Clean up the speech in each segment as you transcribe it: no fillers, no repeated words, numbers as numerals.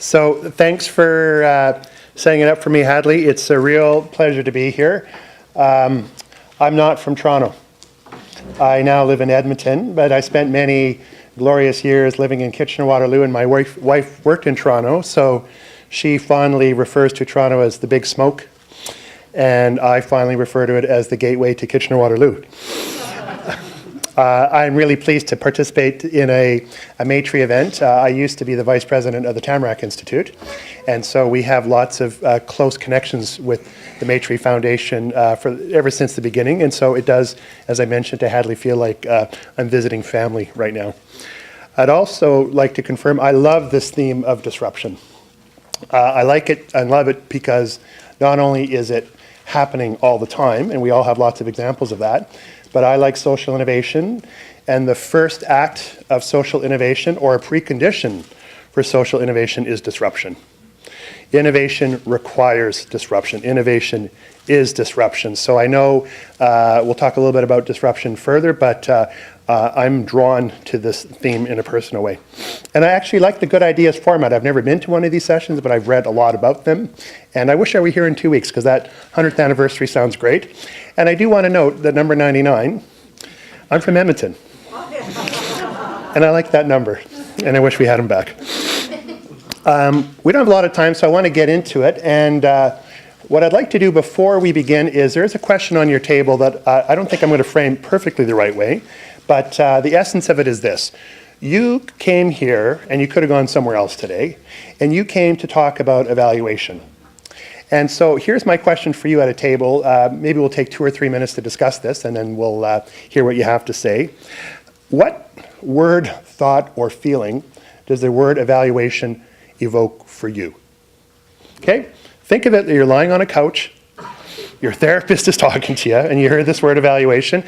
So thanks for setting it up for me, Hadley. It's a real pleasure to be here. I'm not from Toronto. I now live in Edmonton, but I spent many glorious years living in Kitchener-Waterloo, and my wife worked in Toronto, so she fondly refers to Toronto as the Big Smoke, and I fondly refer to it as the gateway to Kitchener-Waterloo. I'm really pleased to participate in a Maytree event. I used to be the vice president of the Tamarack Institute, and so we have lots of close connections with the Maytree Foundation ever since the beginning, and so it does, as I mentioned to Hadley, feel like I'm visiting family right now. I'd also like to confirm I love this theme of disruption. I like it and love it because not only is it happening all the time, and we all have lots of examples of that, but I like social innovation, and the first act of social innovation, or a precondition for social innovation, is disruption. Innovation requires disruption. Innovation is disruption. So I know we'll talk a little bit about disruption further, but I'm drawn to this theme in a personal way. And I actually like the Good Ideas format. I've never been to one of these sessions, but I've read a lot about them. And I wish I were here in 2 weeks, because that 100th anniversary sounds great. And I do want to note that number 99, I'm from Edmonton. And I like that number. And I wish we had him back. We don't have a lot of time, so I want to get into it. And what I'd like to do before we begin is there's a question on your table that I don't think I'm going to frame perfectly the right way. But the essence of it is this. You came here, and you could have gone somewhere else today, and you came to talk about evaluation. And so here's my question for you at a table. Maybe we'll take 2 or 3 minutes to discuss this, and then we'll hear what you have to say. What word, thought, or feeling does the word evaluation evoke for you? Okay? Think of it that you're lying on a couch, your therapist is talking to you, and you hear this word evaluation.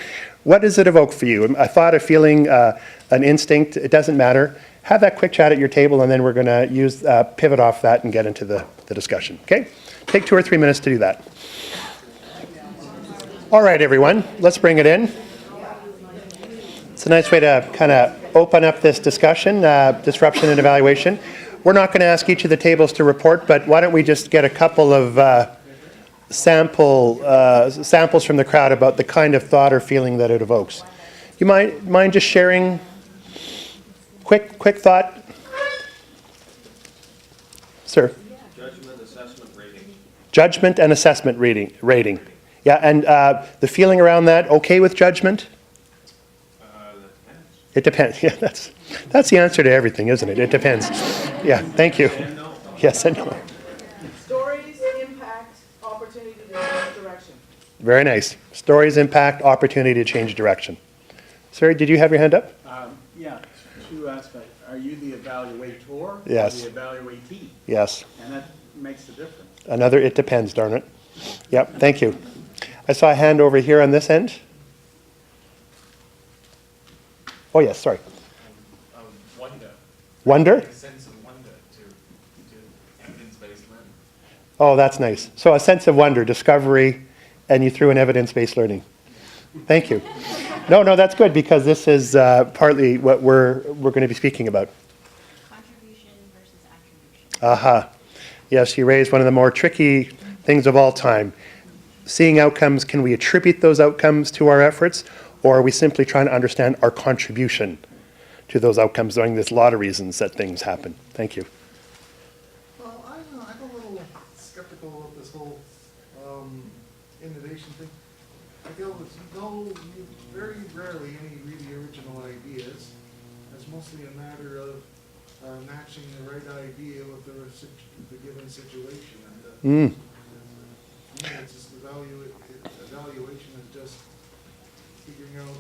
What does it evoke for you? A thought, a feeling, an instinct, it doesn't matter. Have that quick chat at your table, and then we're going to use pivot off that and get into the discussion. Okay? Take 2 or 3 minutes to do that. All right, everyone, let's bring it in. It's a nice way to kind of open up this discussion, disruption and evaluation. We're not going to ask each of the tables to report, but why don't we just get a couple of samples from the crowd about the kind of thought or feeling that it evokes. You mind just sharing quick thought? Sir? Judgment, assessment, rating. Judgment and assessment rating. Yeah, and the feeling around that, okay with judgment? It depends. Yeah, that's the answer to everything, isn't it? It depends. Yeah, thank you. Yes and no. Stories impact opportunity to change direction. Very nice. Stories impact opportunity to change direction. Sir, did you have your hand up? Yeah, 2 aspects. Are you the evaluator Yes. or the evaluatee? Yes. And that makes the difference. Another it depends, darn it. Yep, thank you. I saw a hand over here on this end. Oh, yes, sorry. Wonder. Wonder? A sense of wonder to evidence-based learning. Oh, that's nice. So a sense of wonder, discovery, and you threw in evidence-based learning. Thank you. No, that's good, because this is partly what we're going to be speaking about. Contribution versus attribution. Aha. Yes, you raised one of the more tricky things of all time. Seeing outcomes, can we attribute those outcomes to our efforts, or are we simply trying to understand our contribution to those outcomes? There's a lot of reasons that things happen. Thank you. Well, I'm a little skeptical of this whole innovation thing. I feel there's very rarely any really original ideas. It's mostly a matter of matching the right idea with the given situation. And it's just evaluation is just figuring out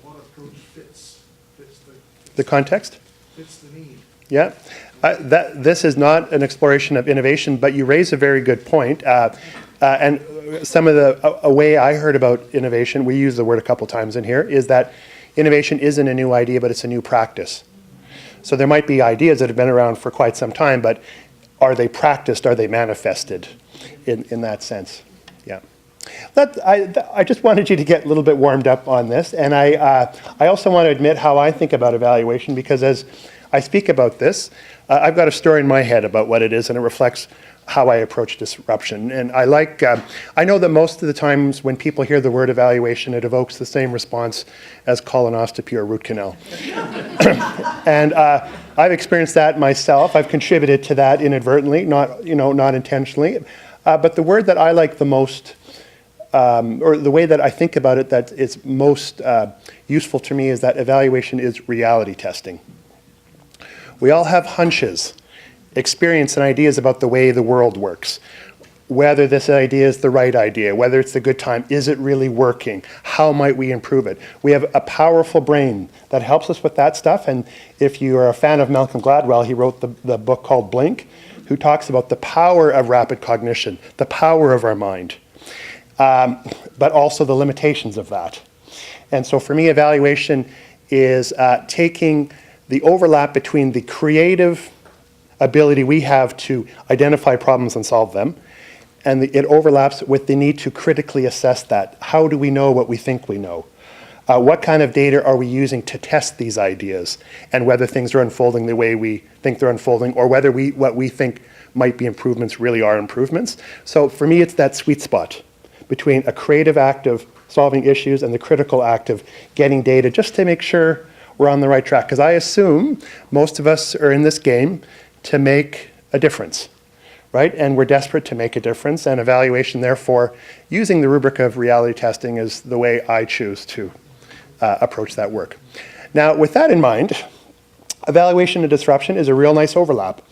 what approach fits The context? fits the need. Yeah. This is not an exploration of innovation, but you raise a very good point. And some of a way I heard about innovation, we use the word a couple times in here, is that innovation isn't a new idea, but it's a new practice. So there might be ideas that have been around for quite some time, but are they practiced? Are they manifested in that sense? Yeah. I just wanted you to get a little bit warmed up on this, and I also want to admit how I think about evaluation, because as I speak about this, I've got a story in my head about what it is, and it reflects how I approach disruption. And I know that most of the times when people hear the word evaluation, it evokes the same response as colonoscopy or root canal. And I've experienced that myself. I've contributed to that inadvertently, not intentionally. But the word that I like the most, or the way that I think about it that is most useful to me, is that evaluation is reality testing. We all have hunches, experience and ideas about the way the world works. Whether this idea is the right idea, whether it's the good time, is it really working? How might we improve it? We have a powerful brain that helps us with that stuff. And if you are a fan of Malcolm Gladwell, he wrote the book called Blink, who talks about the power of rapid cognition, the power of our mind, but also the limitations of that. And so for me, evaluation is taking the overlap between the creative ability we have to identify problems and solve them, and it overlaps with the need to critically assess that. How do we know what we think we know? What kind of data are we using to test these ideas, and whether things are unfolding the way we think they're unfolding, or whether what we think might be improvements really are improvements. So for me, it's that sweet spot between a creative act of solving issues and the critical act of getting data just to make sure we're on the right track. Because I assume most of us are in this game to make a difference, right? And we're desperate to make a difference, and evaluation, therefore, using the rubric of reality testing is the way I choose to approach that work. Now, with that in mind, evaluation and disruption is a real nice overlap.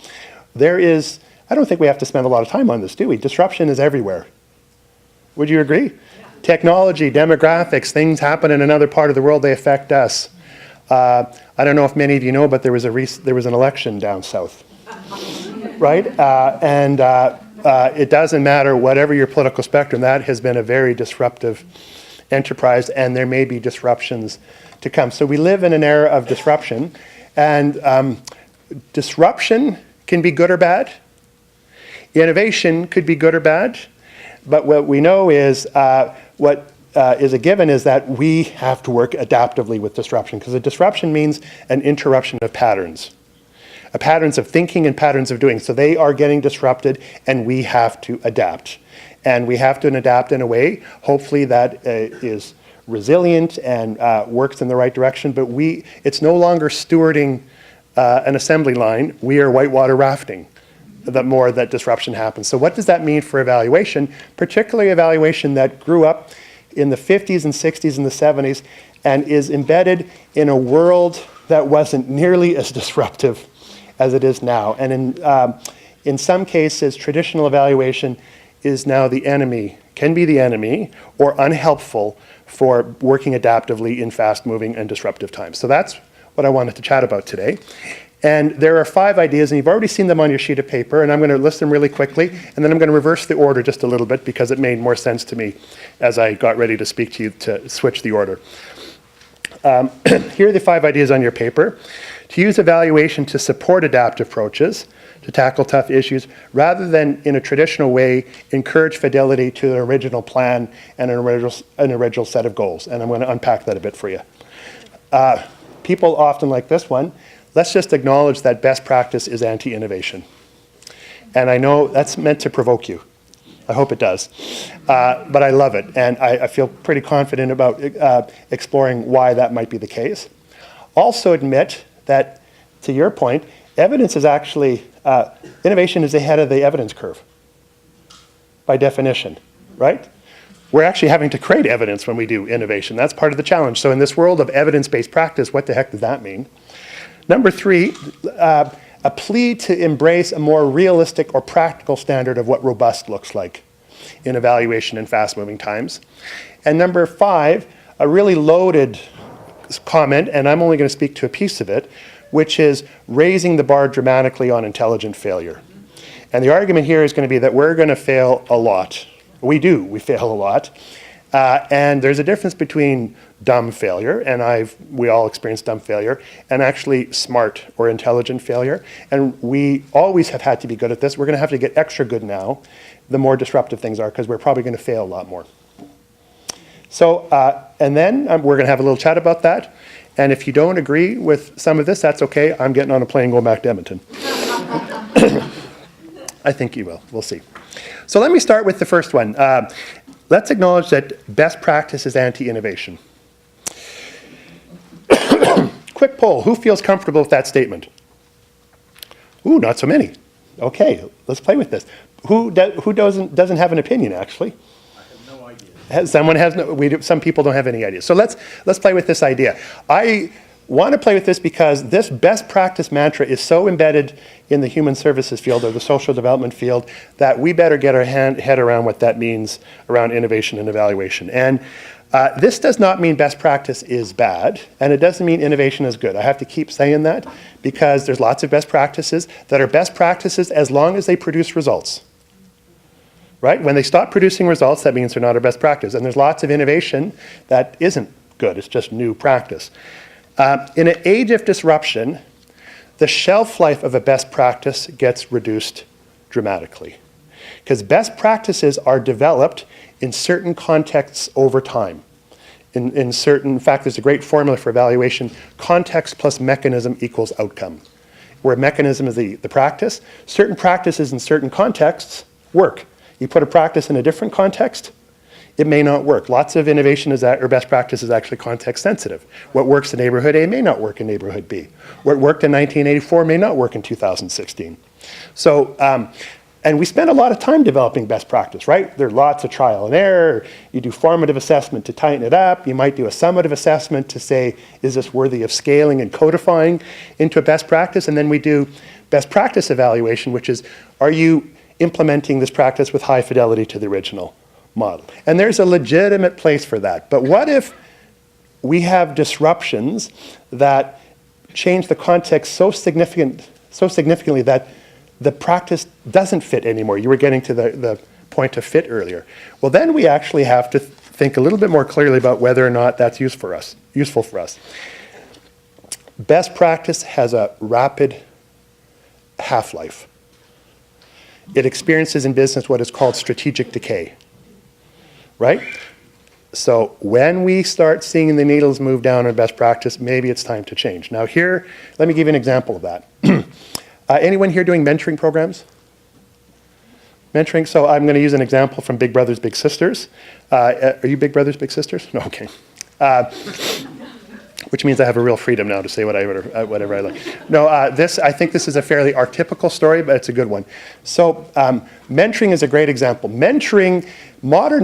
I don't think we have to spend a lot of time on this, do we? Disruption is everywhere. Would you agree? Technology, demographics, things happen in another part of the world, they affect us. I don't know if many of you know, but there was an election down south. Right? It doesn't matter, whatever your political spectrum, that has been a very disruptive enterprise, and there may be disruptions to come. So we live in an era of disruption, and disruption can be good or bad. Innovation could be good or bad, but what we know is what is a given is that we have to work adaptively with disruption, because a disruption means an interruption of patterns. Patterns of thinking and patterns of doing. So they are getting disrupted, and we have to adapt. And we have to adapt in a way, hopefully, that is resilient and works in the right direction. But it's no longer stewarding an assembly line. We are whitewater rafting the more that disruption happens. So what does that mean for evaluation, particularly evaluation that grew up in the 50s and 60s and the 70s and is embedded in a world that wasn't nearly as disruptive as it is now. And in some cases, traditional evaluation is now the enemy, can be the enemy, or unhelpful for working adaptively in fast-moving and disruptive times. So that's what I wanted to chat about today. And there are 5 ideas, and you've already seen them on your sheet of paper, and I'm going to list them really quickly, and then I'm going to reverse the order just a little bit because it made more sense to me as I got ready to speak to you to switch the order. Here are the 5 ideas on your paper. To use evaluation to support adaptive approaches, to tackle tough issues, rather than in a traditional way, encourage fidelity to an original plan and an original set of goals. And I'm going to unpack that a bit for you. People often like this one. Let's just acknowledge that best practice is anti-innovation. And I know that's meant to provoke you. I hope it does. But I love it, and I feel pretty confident about exploring why that might be the case. Also admit that, to your point, evidence is actually, innovation is ahead of the evidence curve, by definition, right? We're actually having to create evidence when we do innovation. That's part of the challenge. So in this world of evidence-based practice, what the heck does that mean? Number 3, a plea to embrace a more realistic or practical standard of what robust looks like in evaluation in fast-moving times. And number 5, a really loaded comment, and I'm only going to speak to a piece of it, which is raising the bar dramatically on intelligent failure. And the argument here is going to be that we're going to fail a lot. We fail a lot. And there's a difference between dumb failure, and we all experience dumb failure, and actually smart or intelligent failure. And we always have had to be good at this. We're going to have to get extra good now, the more disruptive things are, because we're probably going to fail a lot more. So, and then we're going to have a little chat about that. And if you don't agree with some of this, that's okay. I'm getting on a plane going back to Edmonton. I think you will. We'll see. So let me start with the first one. Let's acknowledge that best practice is anti-innovation. Quick poll. Who feels comfortable with that statement? Ooh, not so many. Okay, let's play with this. Who doesn't have an opinion, actually? I have no idea. Someone has no, some people don't have any ideas. So let's play with this idea. I want to play with this because this best practice mantra is so embedded in the human services field or the social development field that we better get our head around what that means around innovation and evaluation. And this does not mean best practice is bad, and it doesn't mean innovation is good. I have to keep saying that because there's lots of best practices that are best practices as long as they produce results. Right? When they stop producing results, that means they're not a best practice. And there's lots of innovation that isn't good. It's just new practice. In an age of disruption, the shelf life of a best practice gets reduced dramatically. Because best practices are developed in certain contexts over time. In fact, there's a great formula for evaluation. Context plus mechanism equals outcome. Where mechanism is the practice, certain practices in certain contexts work. You put a practice in a different context, it may not work. Lots of innovation or best practice is actually context sensitive. What works in neighborhood A may not work in neighborhood B. What worked in 1984 may not work in 2016. So, and we spend a lot of time developing best practice, right? There are lots of trial and error. You do formative assessment to tighten it up. You might do a summative assessment to say, is this worthy of scaling and codifying into a best practice? And then we do best practice evaluation, which is, are you implementing this practice with high fidelity to the original model? And there's a legitimate place for that. But what if we have disruptions that change the context so significantly that the practice doesn't fit anymore? You were getting to the point of fit earlier. Well, then we actually have to think a little bit more clearly about whether or not that's useful for us. Best practice has a rapid half-life. It experiences in business what is called strategic decay, right? So when we start seeing the needles move down in best practice, maybe it's time to change. Now here, let me give you an example of that. Anyone here doing mentoring programs? Mentoring, so I'm going to use an example from Big Brothers Big Sisters. Are you Big Brothers Big Sisters? No, okay. Which means I have a real freedom now to say whatever I like. No, I think this is a fairly archetypical story, but it's a good one. So mentoring is a great example. Modern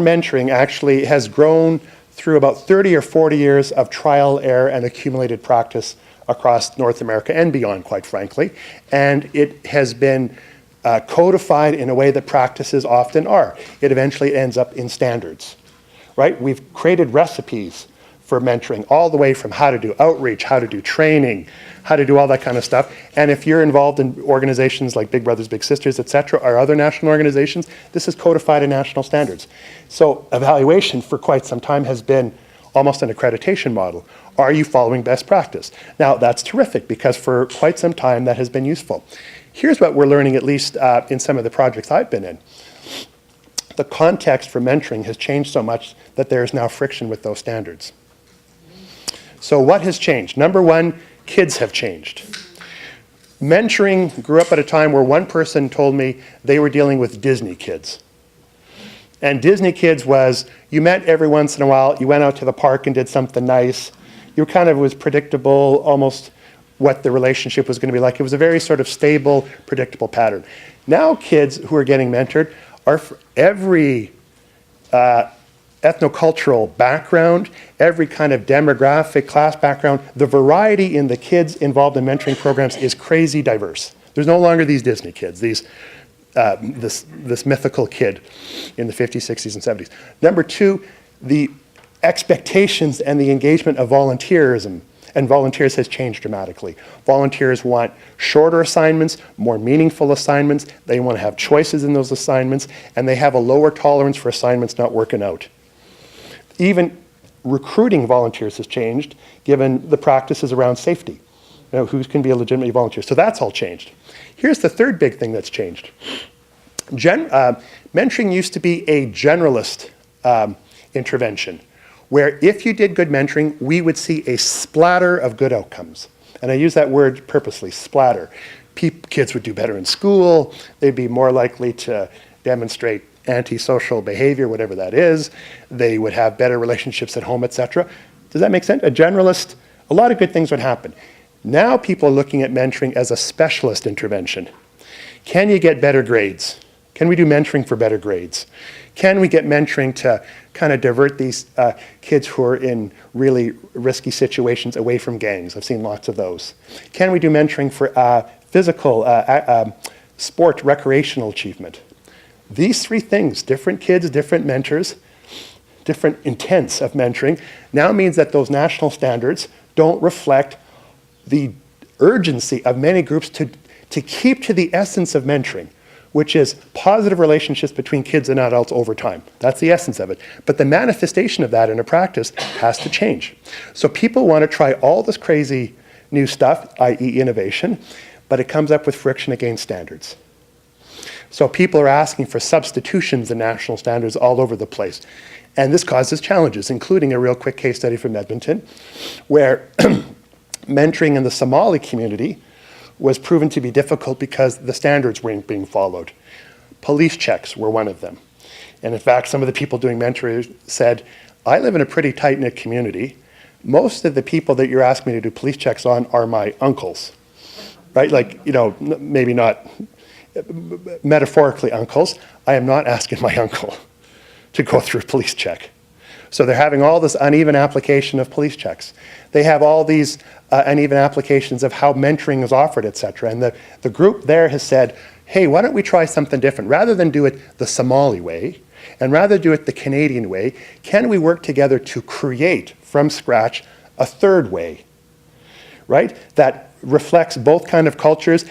mentoring actually has grown through about 30 or 40 years of trial, error, and accumulated practice across North America and beyond, quite frankly. And it has been codified in a way that practices often are. It eventually ends up in standards, right? We've created recipes for mentoring, all the way from how to do outreach, how to do training, how to do all that kind of stuff. And if you're involved in organizations like Big Brothers Big Sisters, et cetera, or other national organizations, this is codified in national standards. So evaluation for quite some time has been almost an accreditation model. Are you following best practice? Now that's terrific because for quite some time that has been useful. Here's what we're learning, at least in some of the projects I've been in. The context for mentoring has changed so much that there is now friction with those standards. So what has changed? Number one, kids have changed. Mentoring grew up at a time where one person told me they were dealing with Disney kids. And Disney kids was, you met every once in a while, you went out to the park and did something nice. You kind of was predictable, almost what the relationship was going to be like. It was a very sort of stable, predictable pattern. Now kids who are getting mentored are for every ethnocultural background, every kind of demographic, class background. The variety in the kids involved in mentoring programs is crazy diverse. There's no longer these Disney kids, this mythical kid in the 50s, 60s, and 70s. Number two, the expectations and the engagement of volunteerism and volunteers has changed dramatically. Volunteers want shorter assignments, more meaningful assignments. They want to have choices in those assignments, and they have a lower tolerance for assignments not working out. Even recruiting volunteers has changed, given the practices around safety. You know, who can be a legitimately volunteer? So that's all changed. Here's the third big thing that's changed. Mentoring used to be a generalist intervention, where if you did good mentoring, we would see a splatter of good outcomes. And I use that word purposely, splatter. Kids would do better in school, they'd be more likely to demonstrate antisocial behavior, whatever that is, they would have better relationships at home, etc. Does that make sense? A generalist, a lot of good things would happen. Now people are looking at mentoring as a specialist intervention. Can you get better grades? Can we do mentoring for better grades? Can we get mentoring to kind of divert these kids who are in really risky situations away from gangs? I've seen lots of those. Can we do mentoring for physical, sport, recreational achievement? These three things, different kids, different mentors, different intents of mentoring, now means that those national standards don't reflect the urgency of many groups to keep to the essence of mentoring, which is positive relationships between kids and adults over time. That's the essence of it. But the manifestation of that in a practice has to change. So people want to try all this crazy new stuff, i.e. innovation, but it comes up with friction against standards. So people are asking for substitutions in national standards all over the place. And this causes challenges, including a real quick case study from Edmonton, where mentoring in the Somali community was proven to be difficult because the standards weren't being followed. Police checks were one of them. And in fact, some of the people doing mentoring said, I live in a pretty tight-knit community. Most of the people that you're asking me to do police checks on are my uncles, right? Like, you know, maybe not metaphorically uncles. I am not asking my uncle to go through a police check. So they're having all this uneven application of police checks. They have all these uneven applications of how mentoring is offered, et cetera. And the group there has said, hey, why don't we try something different? Rather than do it the Somali way, and rather do it the Canadian way, can we work together to create from scratch a third way, right? That reflects both kind of cultures,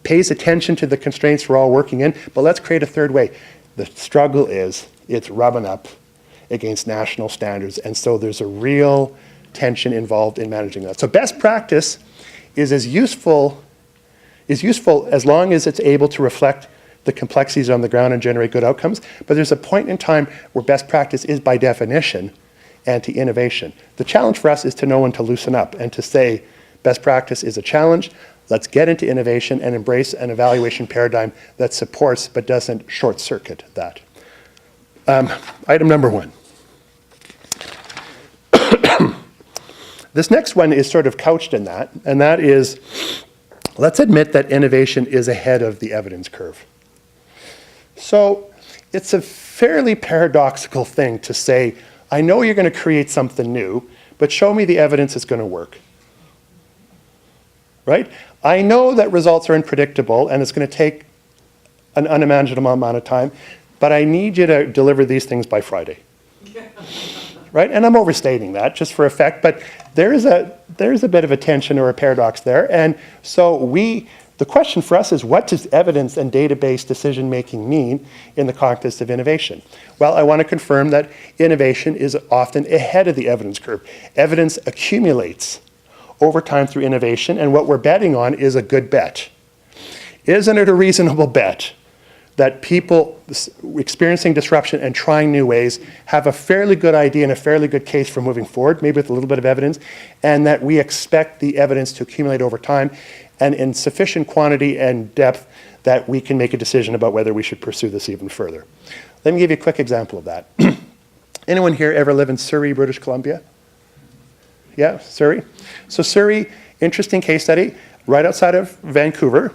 pays attention to the constraints we're all working in, but let's create a third way. The struggle is, it's rubbing up against national standards, and so there's a real tension involved in managing that. So best practice is useful as long as it's able to reflect the complexities on the ground and generate good outcomes, but there's a point in time where best practice is by definition anti-innovation. The challenge for us is to know when to loosen up and to say best practice is a challenge, let's get into innovation and embrace an evaluation paradigm that supports but doesn't short-circuit that. Item number 1. This next one is sort of couched in that, and that is, let's admit that innovation is ahead of the evidence curve. So it's a fairly paradoxical thing to say, I know you're going to create something new, but show me the evidence it's going to work. Right? I know that results are unpredictable and it's going to take an unimaginable amount of time, but I need you to deliver these things by Friday. Right? And I'm overstating that just for effect, but there's a bit of a tension or a paradox there. And so the question for us is, what does evidence and database decision-making mean in the context of innovation? Well, I want to confirm that innovation is often ahead of the evidence curve. Evidence accumulates over time through innovation, and what we're betting on is a good bet. Isn't it a reasonable bet that people experiencing disruption and trying new ways have a fairly good idea and a fairly good case for moving forward, maybe with a little bit of evidence, and that we expect the evidence to accumulate over time and in sufficient quantity and depth that we can make a decision about whether we should pursue this even further. Let me give you a quick example of that. Anyone here ever live in Surrey, British Columbia? Yeah, Surrey? So Surrey, interesting case study, right outside of Vancouver.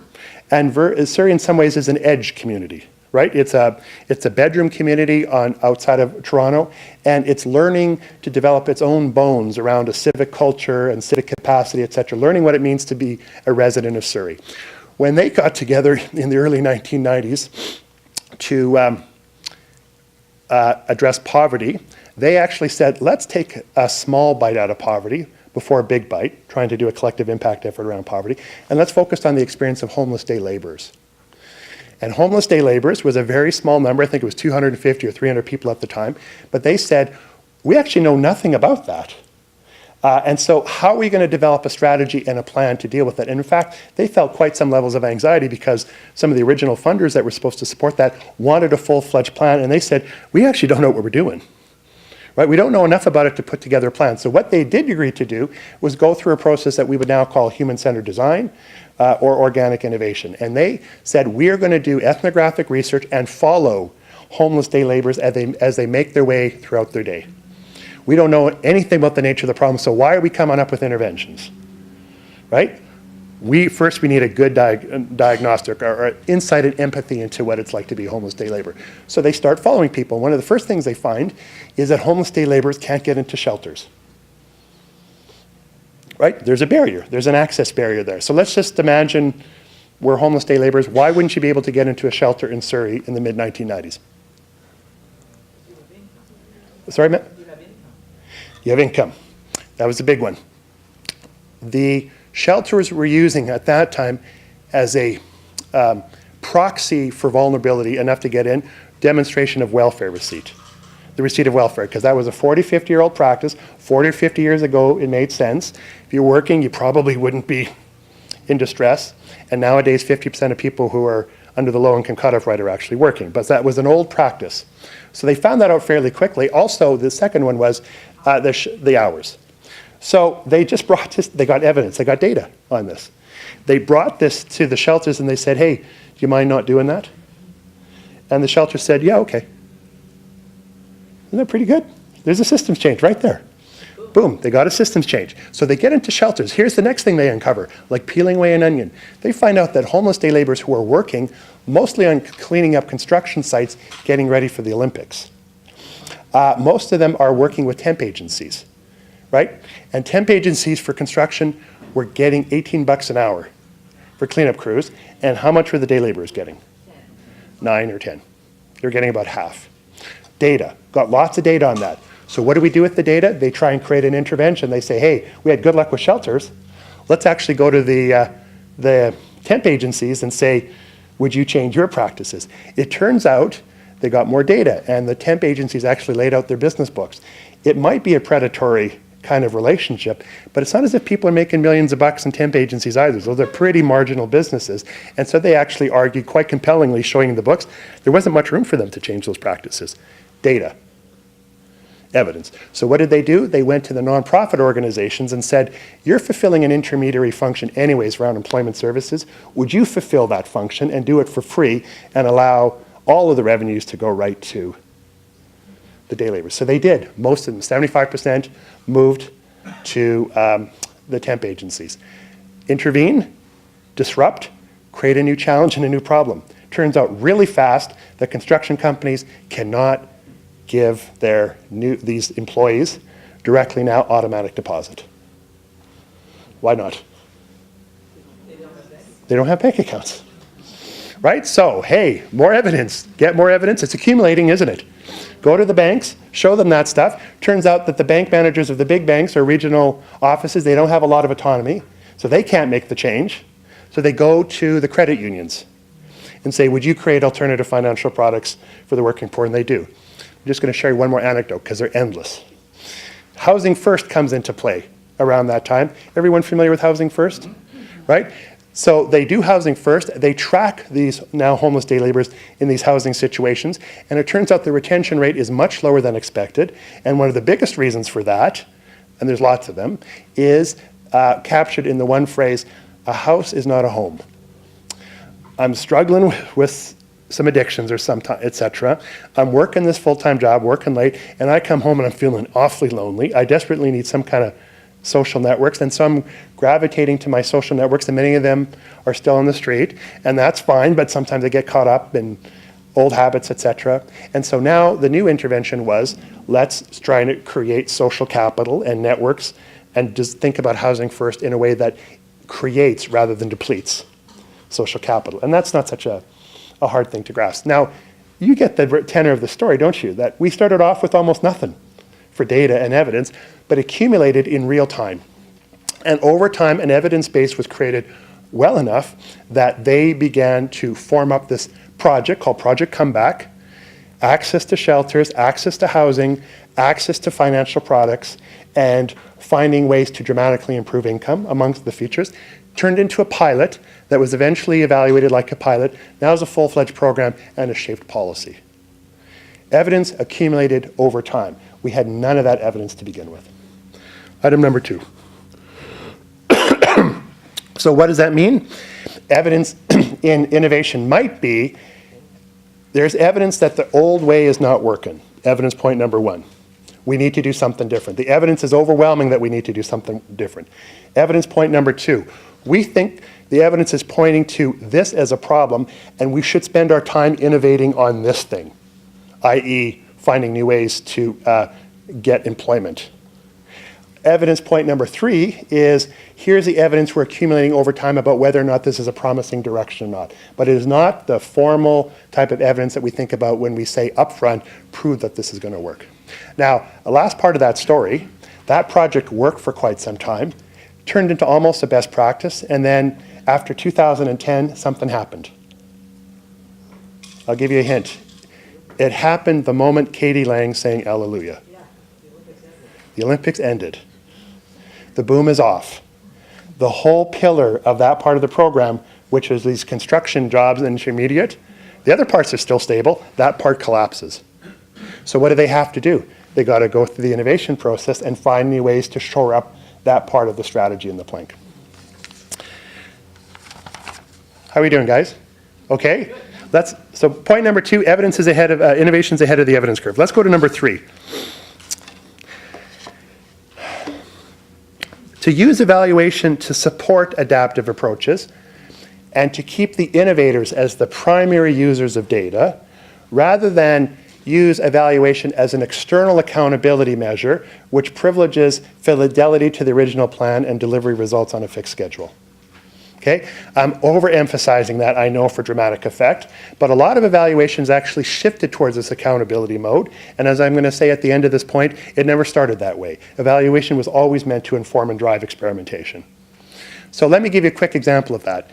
And Surrey in some ways is an edge community, right? It's a bedroom community outside of Toronto, and it's learning to develop its own bones around a civic culture and civic capacity, et cetera, learning what it means to be a resident of Surrey. When they got together in the early 1990s to address poverty, they actually said, let's take a small bite out of poverty before a big bite, trying to do a collective impact effort around poverty, and let's focus on the experience of homeless day laborers. And homeless day laborers was a very small number, I think it was 250 or 300 people at the time, but they said, we actually know nothing about that. And so how are we going to develop a strategy and a plan to deal with it? And in fact, they felt quite some levels of anxiety because some of the original funders that were supposed to support that wanted a full-fledged plan, and they said, we actually don't know what we're doing. right? We don't know enough about it to put together a plan. So what they did agree to do was go through a process that we would now call human-centered design or organic innovation. And they said, we are going to do ethnographic research and follow homeless day laborers as they make their way throughout their day. We don't know anything about the nature of the problem, so why are we coming up with interventions, right? First we need a good diagnostic or insight and empathy into what it's like to be a homeless day laborer. So they start following people. One of the first things they find is that homeless day laborers can't get into shelters, right? There's a barrier. There's an access barrier there. So let's just imagine we're homeless day laborers. Why wouldn't you be able to get into a shelter in Surrey in the mid-1990s? Sorry, Matt? You have income. That was a big one. The shelters were using at that time as a proxy for vulnerability enough to get in, demonstration of welfare receipt. The receipt of welfare, because that was a 40, 50-year-old practice. 40 or 50 years ago, it made sense. If you're working, you probably wouldn't be in distress. And nowadays, 50% of people who are under the low-income cutoff rate are actually working. But that was an old practice. So they found that out fairly quickly. Also, the second one was the hours. So they just brought this, they got evidence, they got data on this. They brought this to the shelters and they said, hey, do you mind not doing that? And the shelter said, yeah, okay. Isn't that pretty good? There's a systems change right there. Boom, they got a systems change. So they get into shelters. Here's the next thing they uncover, like peeling away an onion. They find out that homeless day laborers who are working mostly on cleaning up construction sites, getting ready for the Olympics. Most of them are working with temp agencies, right? And temp agencies for construction were getting 18 bucks an hour for cleanup crews. And how much were the day laborers getting? 9 or 10. They're getting about half. Data, got lots of data on that. So what do we do with the data? They try and create an intervention. They say, hey, we had good luck with shelters. Let's actually go to the temp agencies and say, would you change your practices? It turns out they got more data, and the temp agencies actually laid out their business books. It might be a predatory kind of relationship, but it's not as if people are making millions of bucks in temp agencies either. Those are pretty marginal businesses. And so they actually argued quite compellingly, showing the books, there wasn't much room for them to change those practices. Data. Evidence. So what did they do? They went to the nonprofit organizations and said, you're fulfilling an intermediary function anyways around employment services. Would you fulfill that function and do it for free and allow all of the revenues to go right to the day laborers? So they did. Most of them, 75%, moved to the temp agencies. Intervene, disrupt, create a new challenge and a new problem. Turns out really fast that construction companies cannot give these employees directly now automatic deposit. Why not? They don't have bank accounts. Right? So, hey, more evidence. Get more evidence. It's accumulating, isn't it? Go to the banks, show them that stuff. Turns out that the bank managers of the big banks or regional offices, they don't have a lot of autonomy, so they can't make the change. So they go to the credit unions and say, would you create alternative financial products for the working poor? And they do. I'm just going to share you one more anecdote because they're endless. Housing First comes into play around that time. Everyone familiar with Housing First? Right? So they do Housing First. They track these now homeless day laborers in these housing situations. And it turns out the retention rate is much lower than expected. And one of the biggest reasons for that, and there's lots of them, is captured in the one phrase, a house is not a home. I'm struggling with some addictions or etc. I'm working this full-time job, working late, and I come home and I'm feeling awfully lonely. I desperately need some kind of social networks, and so I'm gravitating to my social networks, and many of them are still on the street, and that's fine, but sometimes I get caught up in old habits, etc. And so now the new intervention was, let's try to create social capital and networks and just think about Housing First in a way that creates rather than depletes social capital. And that's not such a hard thing to grasp. Now, you get the tenor of the story, don't you? That we started off with almost nothing for data and evidence, but accumulated in real time. And over time, an evidence base was created well enough that they began to form up this project called Project Comeback, access to shelters, access to housing, access to financial products, and finding ways to dramatically improve income amongst the features. Turned into a pilot that was eventually evaluated like a pilot, now is a full-fledged program and a shaped policy. Evidence accumulated over time. We had none of that evidence to begin with. Item number 2. So what does that mean? Evidence in innovation might be, there's evidence that the old way is not working. Evidence point number 1. We need to do something different. The evidence is overwhelming that we need to do something different. Evidence point number 2. We think the evidence is pointing to this as a problem, and we should spend our time innovating on this thing, i.e. finding new ways to get employment. Evidence point number 3 is, here's the evidence we're accumulating over time about whether or not this is a promising direction or not. But it is not the formal type of evidence that we think about when we say upfront, prove that this is going to work. Now, the last part of that story, that project worked for quite some time, turned into almost a best practice, and then after 2010, something happened. I'll give you a hint. It happened the moment Katie Lang sang Alleluia. The Olympics ended. The boom is off. The whole pillar of that part of the program, which is these construction jobs and intermediate, the other parts are still stable. That part collapses. So what do they have to do? They got to go through the innovation process and find new ways to shore up that part of the strategy in the plank. How are we doing, guys? Okay? So point number 2, evidence is ahead of, innovation's ahead of the evidence curve. Let's go to number 3. To use evaluation to support adaptive approaches and to keep the innovators as the primary users of data, rather than use evaluation as an external accountability measure which privileges fidelity to the original plan and delivery results on a fixed schedule. Okay? I'm overemphasizing that, I know, for dramatic effect, but a lot of evaluations actually shifted towards this accountability mode, and as I'm going to say at the end of this point, it never started that way. Evaluation was always meant to inform and drive experimentation. So let me give you a quick example of that.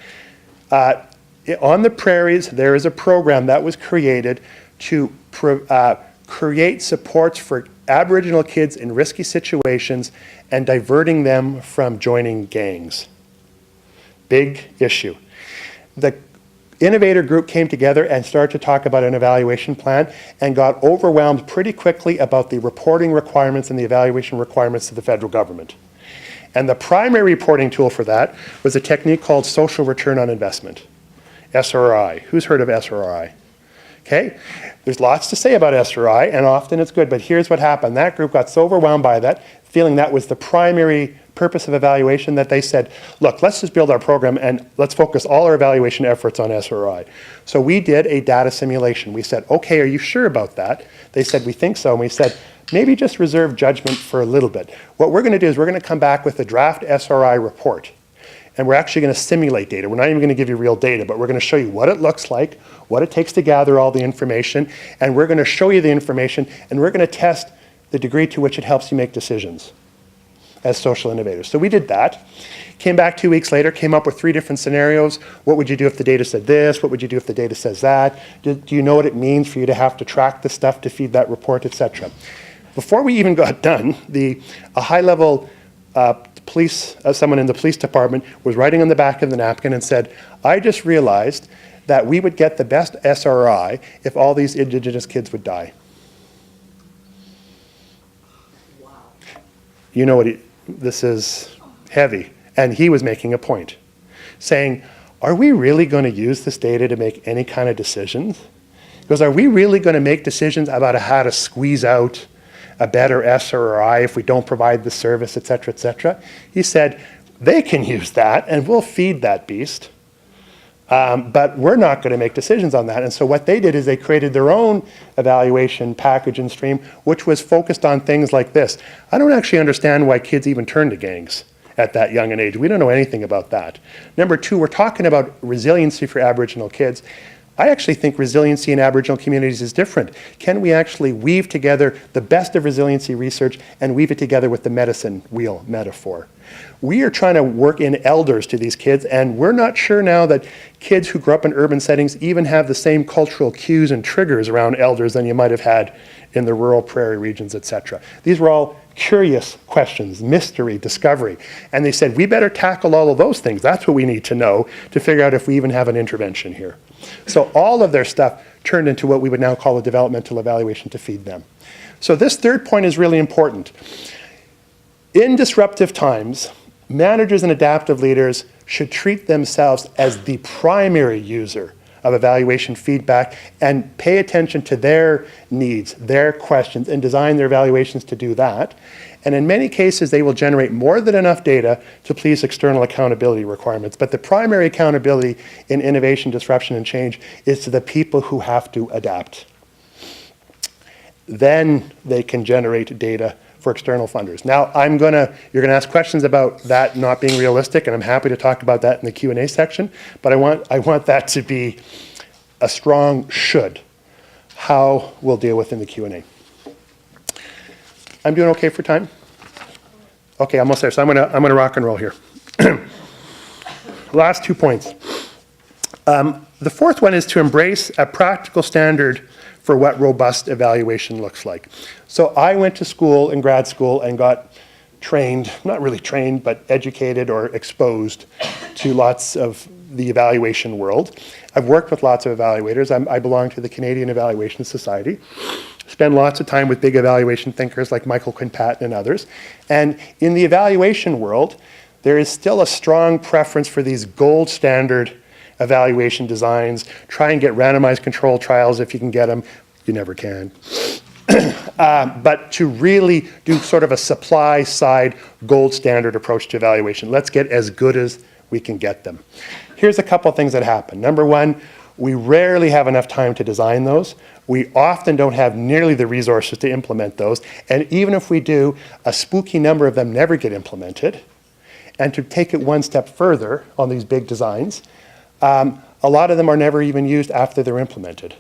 On the prairies, there is a program that was created to create supports for Aboriginal kids in risky situations and diverting them from joining gangs. Big issue. The innovator group came together and started to talk about an evaluation plan and got overwhelmed pretty quickly about the reporting requirements and the evaluation requirements of the federal government. And the primary reporting tool for that was a technique called social return on investment, SRI. Who's heard of SRI? Okay, there's lots to say about SRI, and often it's good, but here's what happened. That group got so overwhelmed by that, feeling that was the primary purpose of evaluation, that they said, look, let's just build our program and let's focus all our evaluation efforts on SRI. So we did a data simulation. We said, okay, are you sure about that? They said, we think so. And we said, maybe just reserve judgment for a little bit. What we're going to do is we're going to come back with a draft SRI report. And we're actually going to simulate data. We're not even going to give you real data, but we're going to show you what it looks like, what it takes to gather all the information, and we're going to show you the information, and we're going to test the degree to which it helps you make decisions as social innovators. So we did that. Came back 2 weeks later, came up with 3 different scenarios. What would you do if the data said this? What would you do if the data says that? Do you know what it means for you to have to track the stuff to feed that report, etc.? Before we even got done, a high-level police, someone in the police department was writing on the back of the napkin and said, I just realized that we would get the best SRI if all these Indigenous kids would die. Wow. You know what, this is heavy. And he was making a point, saying, are we really going to use this data to make any kind of decisions? Because are we really going to make decisions about how to squeeze out a better SRI if we don't provide the service, et cetera, et cetera? He said, they can use that and we'll feed that beast, but we're not going to make decisions on that. And so what they did is they created their own evaluation package and stream, which was focused on things like this. I don't actually understand why kids even turn to gangs at that young an age. We don't know anything about that. Number 2, we're talking about resiliency for Aboriginal kids. I actually think resiliency in Aboriginal communities is different. Can we actually weave together the best of resiliency research and weave it together with the medicine wheel metaphor? We are trying to work in elders to these kids, and we're not sure now that kids who grew up in urban settings even have the same cultural cues and triggers around elders than you might have had in the rural prairie regions, etc. These were all curious questions, mystery, discovery. And they said, we better tackle all of those things. That's what we need to know to figure out if we even have an intervention here. So all of their stuff turned into what we would now call a developmental evaluation to feed them. So this third point is really important. In disruptive times, managers and adaptive leaders should treat themselves as the primary user of evaluation feedback and pay attention to their needs, their questions, and design their evaluations to do that. And in many cases, they will generate more than enough data to please external accountability requirements. But the primary accountability in innovation, disruption, and change is to the people who have to adapt. Then they can generate data for external funders. Now, you're gonna ask questions about that not being realistic, and I'm happy to talk about that in the Q&A section, but I want that to be a strong should. How we'll deal with in the Q&A. I'm doing okay for time? Okay, almost there, so I'm gonna rock and roll here. Last 2 points. The fourth one is to embrace a practical standard for what robust evaluation looks like. So I went to school, in grad school, and got trained, not really trained, but educated or exposed to lots of the evaluation world. I've worked with lots of evaluators. I belong to the Canadian Evaluation Society. Spend lots of time with big evaluation thinkers like Michael Quinn-Patton and others. And in the evaluation world, there is still a strong preference for these gold standard evaluation designs. Try and get randomized control trials if you can get them. You never can. But to really do sort of a supply side gold standard approach to evaluation. Let's get as good as we can get them. Here's a couple things that happen. Number one, we rarely have enough time to design those. We often don't have nearly the resources to implement those. And even if we do, a spooky number of them never get implemented. And to take it one step further on these big designs, a lot of them are never even used after they're implemented.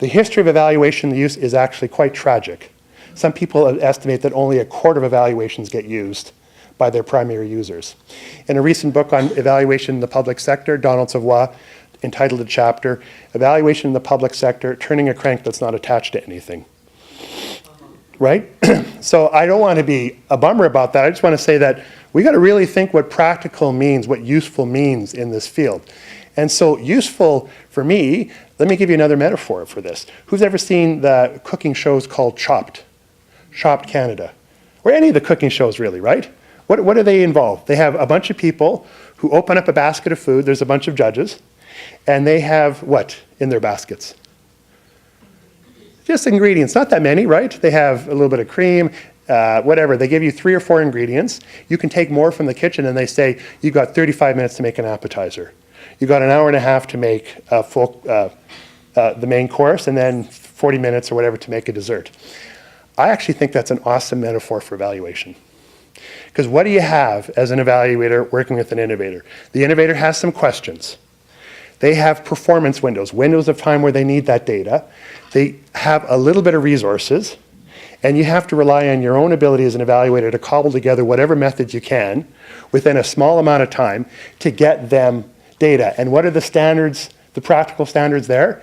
The history of evaluation use is actually quite tragic. Some people estimate that only a quarter of evaluations get used by their primary users. In a recent book on evaluation in the public sector, Donald Savoy entitled a chapter, Evaluation in the Public Sector, Turning a Crank That's Not Attached to Anything. Right? So I don't want to be a bummer about that. I just want to say that we got to really think what practical means, what useful means in this field. And so useful for me, let me give you another metaphor for this. Who's ever seen the cooking shows called Chopped? Chopped Canada. Or any of the cooking shows really, right? What do they involve? They have a bunch of people who open up a basket of food. There's a bunch of judges. And they have what in their baskets? Just ingredients, not that many, right? They have a little bit of cream, whatever. They give you 3 or 4 ingredients. You can take more from the kitchen and they say, you've got 35 minutes to make an appetizer. You've got an hour and a half to make a full, the main course, and then 40 minutes or whatever to make a dessert. I actually think that's an awesome metaphor for evaluation. Because what do you have as an evaluator working with an innovator? The innovator has some questions. They have performance windows, windows of time where they need that data. They have a little bit of resources, and you have to rely on your own ability as an evaluator to cobble together whatever methods you can within a small amount of time to get them data. And what are the standards, the practical standards there?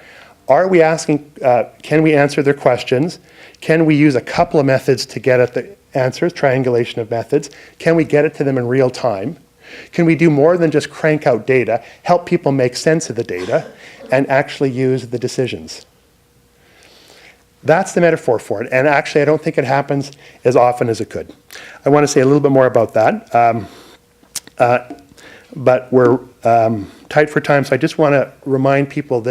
Are we asking, can we answer their questions? Can we use a couple of methods to get at the answers, triangulation of methods? Can we get it to them in real time? Can we do more than just crank out data, help people make sense of the data, and actually use the decisions? That's the metaphor for it. And actually, I don't think it happens as often as it could. I want to say a little bit more about that. But we're tight for time, so I just want to remind people of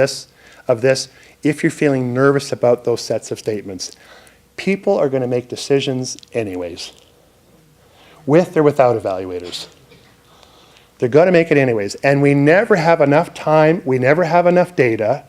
this. If you're feeling nervous about those sets of statements, people are going to make decisions anyways, with or without evaluators. They're going to make it anyways. And we never have enough time, we never have enough data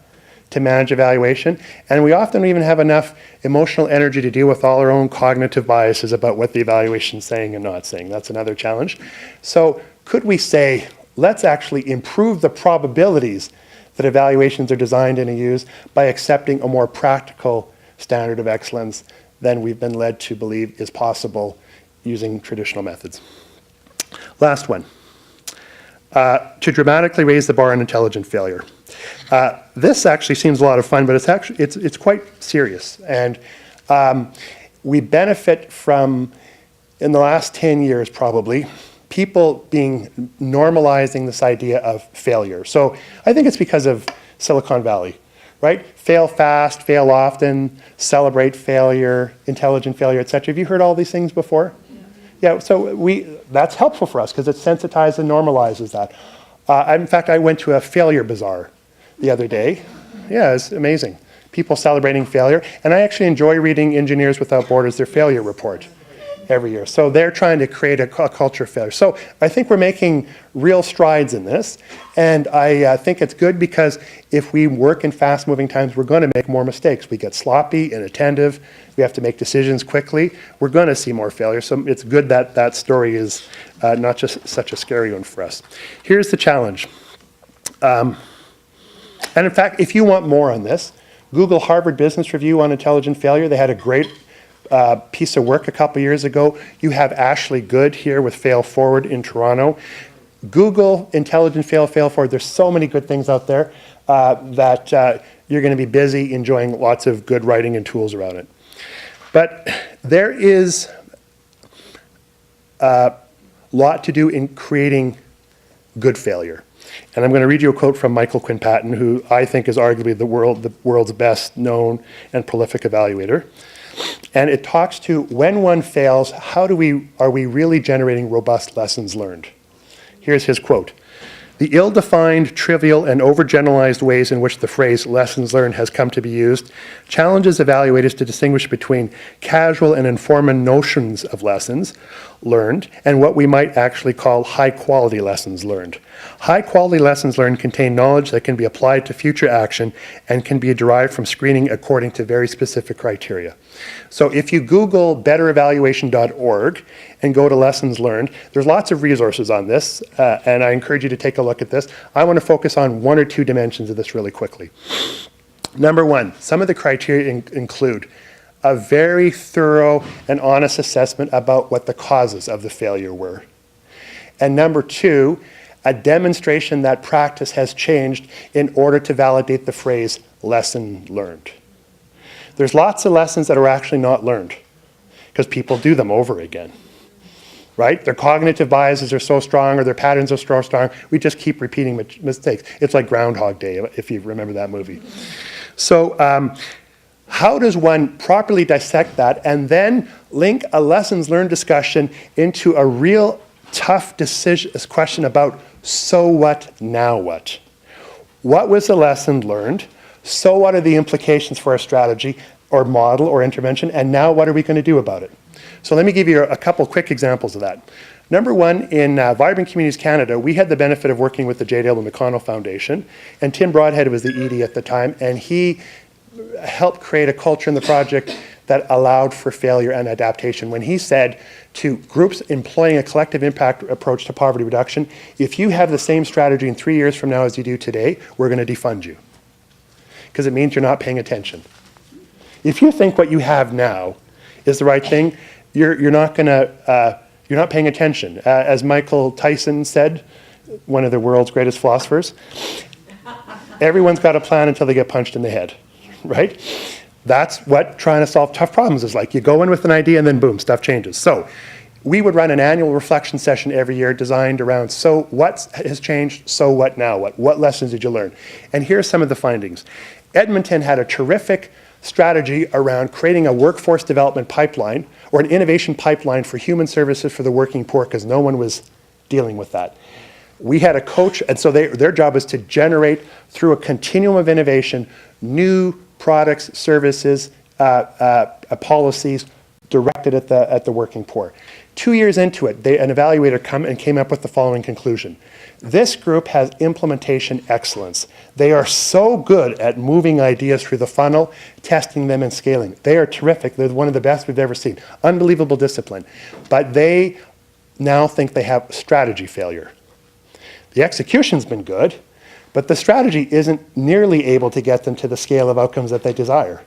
to manage evaluation, and we often don't even have enough emotional energy to deal with all our own cognitive biases about what the evaluation is saying and not saying. That's another challenge. So could we say, let's actually improve the probabilities that evaluations are designed and used by accepting a more practical standard of excellence than we've been led to believe is possible using traditional methods. Last one. To dramatically raise the bar on intelligent failure. This actually seems a lot of fun, but it's quite serious. And we benefit from, in the last 10 years probably, people normalizing this idea of failure. So I think it's because of Silicon Valley, right? Fail fast, fail often, celebrate failure, intelligent failure, et cetera. Have you heard all these things before? Yeah, so that's helpful for us because it sensitizes and normalizes that. In fact, I went to a failure bazaar the other day. Yeah, it's amazing. People celebrating failure. And I actually enjoy reading Engineers Without Borders, their failure report every year. So they're trying to create a culture of failure. So I think we're making real strides in this. And I think it's good because if we work in fast-moving times, we're going to make more mistakes. We get sloppy, inattentive. We have to make decisions quickly. We're going to see more failure. So it's good that that story is not just such a scary one for us. Here's the challenge. And in fact, if you want more on this, Google Harvard Business Review on intelligent failure. They had a great piece of work a couple years ago. You have Ashley Good here with Fail Forward in Toronto. Google Intelligent Fail Forward. There's so many good things out there that you're going to be busy enjoying lots of good writing and tools around it. But there is a lot to do in creating good failure. And I'm going to read you a quote from Michael Quinn-Patton, who I think is arguably the world's best known and prolific evaluator. And it talks to when one fails, are we really generating robust lessons learned? Here's his quote. The ill-defined, trivial, and overgeneralized ways in which the phrase lessons learned has come to be used challenges evaluators to distinguish between casual and informed notions of lessons learned and what we might actually call high-quality lessons learned. High-quality lessons learned contain knowledge that can be applied to future action and can be derived from screening according to very specific criteria. So if you Google betterevaluation.org and go to lessons learned, there's lots of resources on this, and I encourage you to take a look at this. I want to focus on one or two dimensions of this really quickly. Number one, some of the criteria include a very thorough and honest assessment about what the causes of the failure were. And number two, a demonstration that practice has changed in order to validate the phrase lesson learned. There's lots of lessons that are actually not learned because people do them over again, right? Their cognitive biases are so strong or their patterns are so strong, we just keep repeating mistakes. It's like Groundhog Day, if you remember that movie. So how does one properly dissect that and then link a lessons learned discussion into a real tough question about so what, now what? What was the lesson learned? So what are the implications for our strategy or model or intervention? And now what are we going to do about it? So let me give you a couple quick examples of that. Number one, in Vibrant Communities Canada, we had the benefit of working with the J.W. McConnell Foundation, and Tim Broadhead was the ED at the time, and he helped create a culture in the project that allowed for failure and adaptation. When he said to groups employing a collective impact approach to poverty reduction, if you have the same strategy in 3 years from now as you do today, we're going to defund you. Because it means you're not paying attention. If you think what you have now is the right thing, you're not paying attention. As Michael Tyson said, one of the world's greatest philosophers, everyone's got a plan until they get punched in the head, right? That's what trying to solve tough problems is like. You go in with an idea and then boom, stuff changes. So we would run an annual reflection session every year designed around, so what has changed, so what now what? What lessons did you learn? And here's some of the findings. Edmonton had a terrific strategy around creating a workforce development pipeline or an innovation pipeline for human services for the working poor because no one was dealing with that. We had a coach, and so their job was to generate through a continuum of innovation new products, services, policies directed at the working poor. 2 years into it, an evaluator came up with the following conclusion. This group has implementation excellence. They are so good at moving ideas through the funnel, testing them and scaling. They are terrific. They're one of the best we've ever seen. Unbelievable discipline. But they now think they have strategy failure. The execution's been good, but the strategy isn't nearly able to get them to the scale of outcomes that they desire.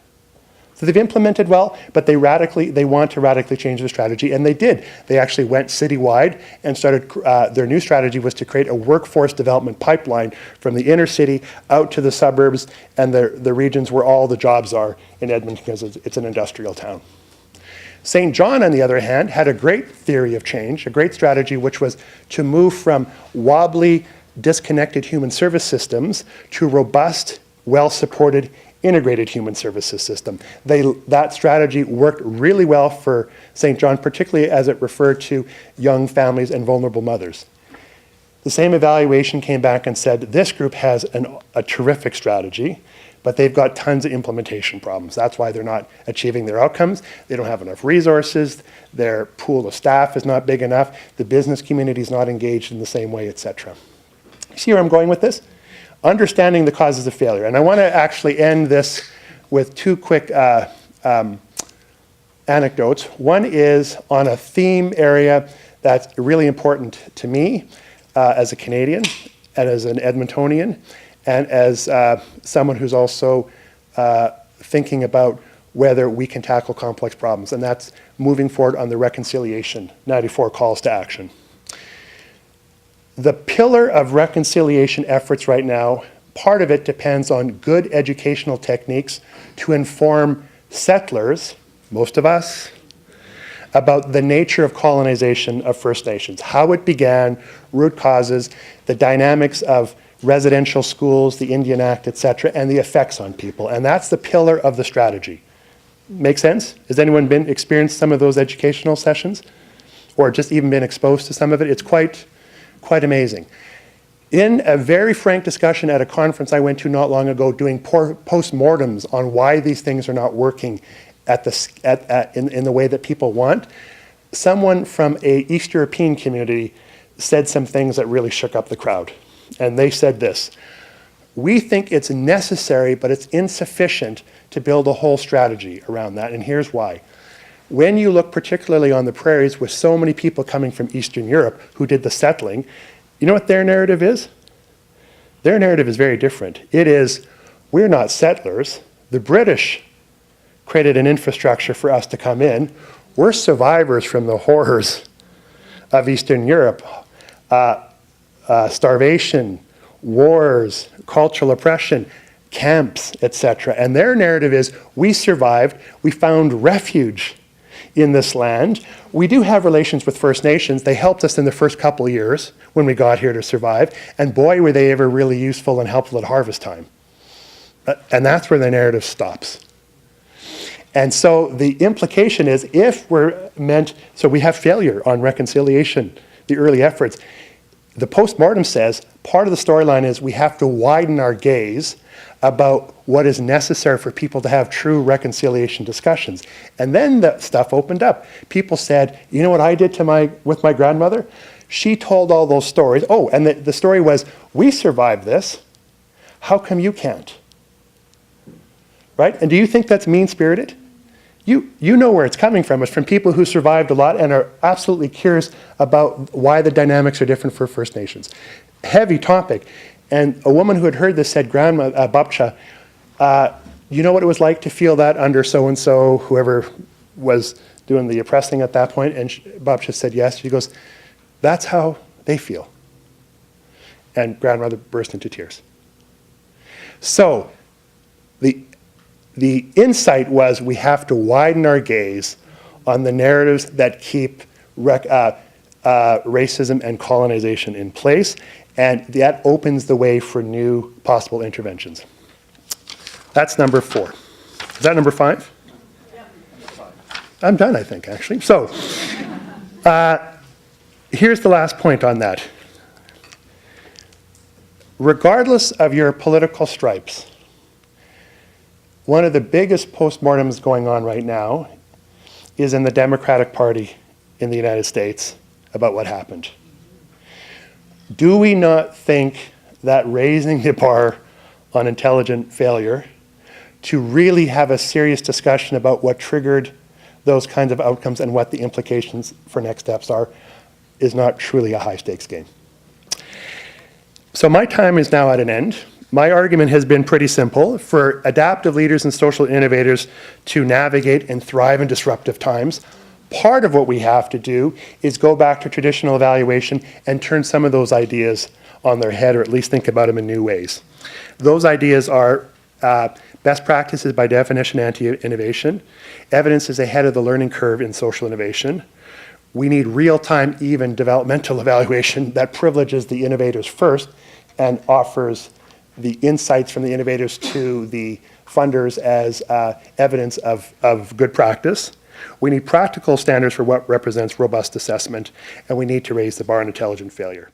So they've implemented well, but they want to radically change their strategy, and they did. They actually went citywide and started, their new strategy was to create a workforce development pipeline from the inner city out to the suburbs and the regions where all the jobs are in Edmonton because it's an industrial town. St. John, on the other hand, had a great theory of change, a great strategy, which was to move from wobbly, disconnected human service systems to robust, well-supported, integrated human services system. That strategy worked really well for St. John, particularly as it referred to young families and vulnerable mothers. The same evaluation came back and said, this group has a terrific strategy, but they've got tons of implementation problems. That's why they're not achieving their outcomes. They don't have enough resources. Their pool of staff is not big enough. The business community is not engaged in the same way, etc. See where I'm going with this? Understanding the causes of failure. And I want to actually end this with two quick anecdotes. One is on a theme area that's really important to me as a Canadian and as an Edmontonian and as someone who's also thinking about whether we can tackle complex problems. And that's moving forward on the Reconciliation 94 calls to action. The pillar of reconciliation efforts right now, part of it depends on good educational techniques to inform settlers, most of us, about the nature of colonization of First Nations, how it began, root causes, the dynamics of residential schools, the Indian Act, etc., and the effects on people. And that's the pillar of the strategy. Make sense? Has anyone experienced some of those educational sessions? Or just even been exposed to some of it? It's quite amazing. In a very frank discussion at a conference I went to not long ago doing post-mortems on why these things are not working in the way that people want, someone from an East European community said some things that really shook up the crowd. And they said this: we think it's necessary, but it's insufficient to build a whole strategy around that. And here's why. When you look particularly on the prairies with so many people coming from Eastern Europe who did the settling, you know what their narrative is? Their narrative is very different. It is, we're not settlers. The British created an infrastructure for us to come in. We're survivors from the horrors of Eastern Europe. Starvation, wars, cultural oppression, camps, etc. And their narrative is, we survived, we found refuge in this land. We do have relations with First Nations. They helped us in the first couple of years when we got here to survive. And boy, were they ever really useful and helpful at harvest time. And that's where the narrative stops. And so the implication is, if we're meant, so we have failure on reconciliation, the early efforts. The postmortem says, part of the storyline is we have to widen our gaze about what is necessary for people to have true reconciliation discussions. And then the stuff opened up. People said, you know what I did with my grandmother? She told all those stories. Oh, and the story was, we survived this. How come you can't? Right? And do you think that's mean-spirited? You know where it's coming from. It's from people who survived a lot and are absolutely curious about why the dynamics are different for First Nations. Heavy topic. And a woman who had heard this said, Grandma, Babcha, you know what it was like to feel that under so-and-so, whoever was doing the oppressing at that point? And Babcha said yes. She goes, that's how they feel. And grandmother burst into tears. So the insight was, we have to widen our gaze on the narratives that keep racism and colonization in place, and that opens the way for new possible interventions. That's number 4. Is that number 5? Yeah. I'm done, I think, actually. So here's the last point on that. Regardless of your political stripes, one of the biggest postmortems going on right now is in the Democratic Party in the United States about what happened. Do we not think that raising the bar on intelligent failure to really have a serious discussion about what triggered those kinds of outcomes and what the implications for next steps are is not truly a high-stakes game? So my time is now at an end. My argument has been pretty simple. For adaptive leaders and social innovators to navigate and thrive in disruptive times, part of what we have to do is go back to traditional evaluation and turn some of those ideas on their head, or at least think about them in new ways. Those ideas are best practices by definition anti-innovation. Evidence is ahead of the learning curve in social innovation. We need real-time, even developmental evaluation that privileges the innovators first and offers the insights from the innovators to the funders as evidence of good practice. We need practical standards for what represents robust assessment, and we need to raise the bar on intelligent failure.